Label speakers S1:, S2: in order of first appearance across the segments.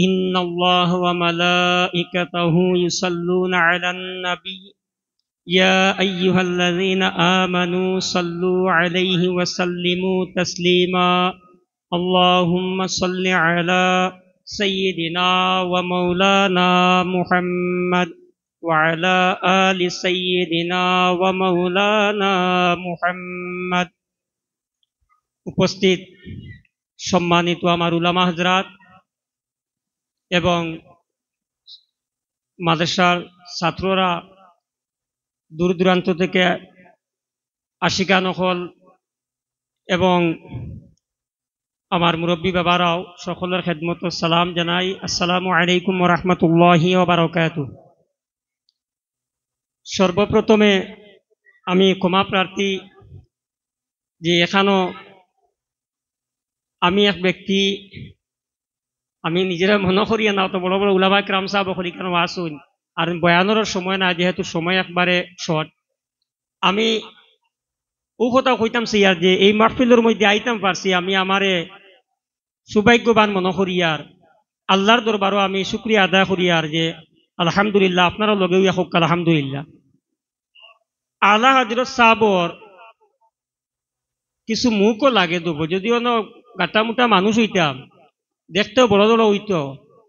S1: إن الله وملائكته يصلون على النبي يا أيها الذين آمنوا صلوا عليه وسلموا تسليما اللهم صل على سيدنا ومولانا محمد وعلى آل سيدنا ومولانا محمد উপস্থিত সম্মানিত আমার উলামা হযরত এবং মাদ্রাসার ছাত্ররা দূর দূরান্ত থেকে আশিকান হল এবং আমার মুরব্বী বাবারাও সকলের খেদমত সালাম জানাই। আসসালামু আলাইকুম ওয়া রাহমাতুল্লাহি ওয়া বারাকাতুহু। সর্বপ্রথমে আমি ক্ষমা প্রার্থী যে এখানো আমি এক ব্যক্তি আমি নিজেরা মনে করিয়া না, তো বড় বড় উলামা কিরাম সাহেব করি কেন আসুন আর বয়ানের সময় না, যেহেতু সময় একবারে শর্ট, আমি ও কথা কইতাম সিয়ার যে এই মাহফিলের মধ্যে আইতাম পারছি আমি আমারে সৌভাগ্যবান মনে করিয়ার আল্লাহর দরবারও আমি শুকরিয়া আদায় করিয়ার যে আলহামদুলিল্লাহ আপনারও লগেও হোক আলহামদুলিল্লাহ। আলা হযরত সাহাবর কিছু মুখও লাগে দেবো, যদিও না গাটা মোটা মানুষ হইতাম, দেখতেও বড় বড় হইতো,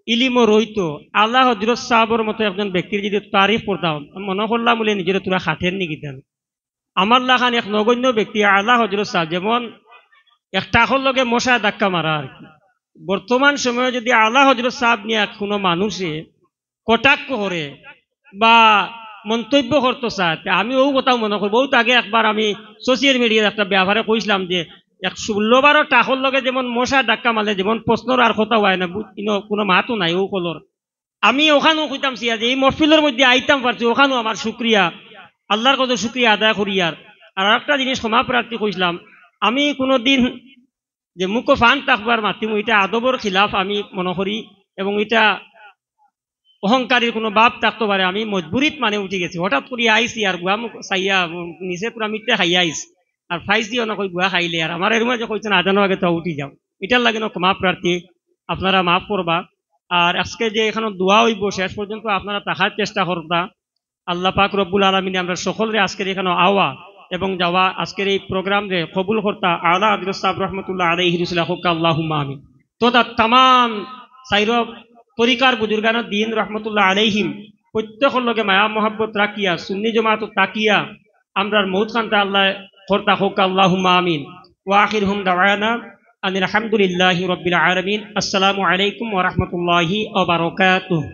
S1: ইলিমও রইতো। আল্লাহ হযরত সাহাবর মতো একজন ব্যক্তির যদি তারিফ করতাম মনে করলাম বলে নিজের তোরা খাটেন নি গিতাম। আমার লাখান এক নগণ্য ব্যক্তি আল্লাহ হযরত সাহেব যেমন এক টাকর লগে মশা ধাক্কা মারা আর কি, বর্তমান সময়ে যদি আল্লাহ হযরত সাহেব নিয়ে কোনো মানুষে কটাক্ষ করে বা মন্তব্য করতে চায়, আমি ও কথাও মনে করবো। বহুত আগে একবার আমি সোশ্যাল মিডিয়ার একটা ব্যাপারে কইছিলাম যে 16 টাকর লগে যেমন মশা ধাক্কা মারলে যেমন প্রশ্নর আর কথা হয় না, কোনো মাতও নাই ও কলর। আমি ওখানেও কইতাম যে এই মহফিলের মধ্যে আইতাম পারছি, ওখানেও আমার শুক্রিয়া আল্লাহর কত শুক্রিয়া আদায় করিয়ার। আর একটা জিনিস ক্ষমা প্রার্থী কইছিলাম, আমি কোনোদিন যে মুখ ফান থাকবার মাতিম এটা আদবর খিলাফ আমি মনে করি, এবং এটা অহংকারীর কোনো ভাব থাকতে পারে। আমি মজবুরিত মানে উঠে গেছি, হঠাৎ করে আইসি আর গুয়া মুখ চাইয়া নিচে পুরা মিথ্যে খাইয়া আইসি আর ফাইস দিও না কই গুয়া খাইলে আর আমার এর মাঝে কইছেন আজানো আগে তো উঠি যাও। এটার লাগে না ক্ষমা প্রার্থী, আপনারা মাফ করবা। আর আজকে যে এখানে দোয়া হইব শেষ পর্যন্ত আপনারা তাহার চেষ্টা করবা। আল্লাহ পাক রব্বুল আলামিন আমরা সকলরে আজকের এখানে আওয়া এবং যাওয়া আজকের এই প্রোগ্রাম রে কবুল করতা আলা হযরত সাহেব রাহমাতুল্লাহ আলাইহি হুক আল্লাহুম্মা আমিন। তো তামাম সাইর তরিকার বুজুর্গানের দিন রহমতুল্লাহ আলাইহিম প্রত্যেকের লগে মায়া মোহাব্বত রাখিয়া সুন্নি জমাত তাকিয়া আমরার মৌত খানটা আল্লাহ করতা হোক আল্লাহুম্মা আমিন। ওয়া আখিরুহুম দাওয়ানা আনিল হামদুলিল্লাহি রাব্বিল আলামিন। আসসালামু আলাইকুম ওয়া রাহমাতুল্লাহি ওয়া বারাকাতুহু।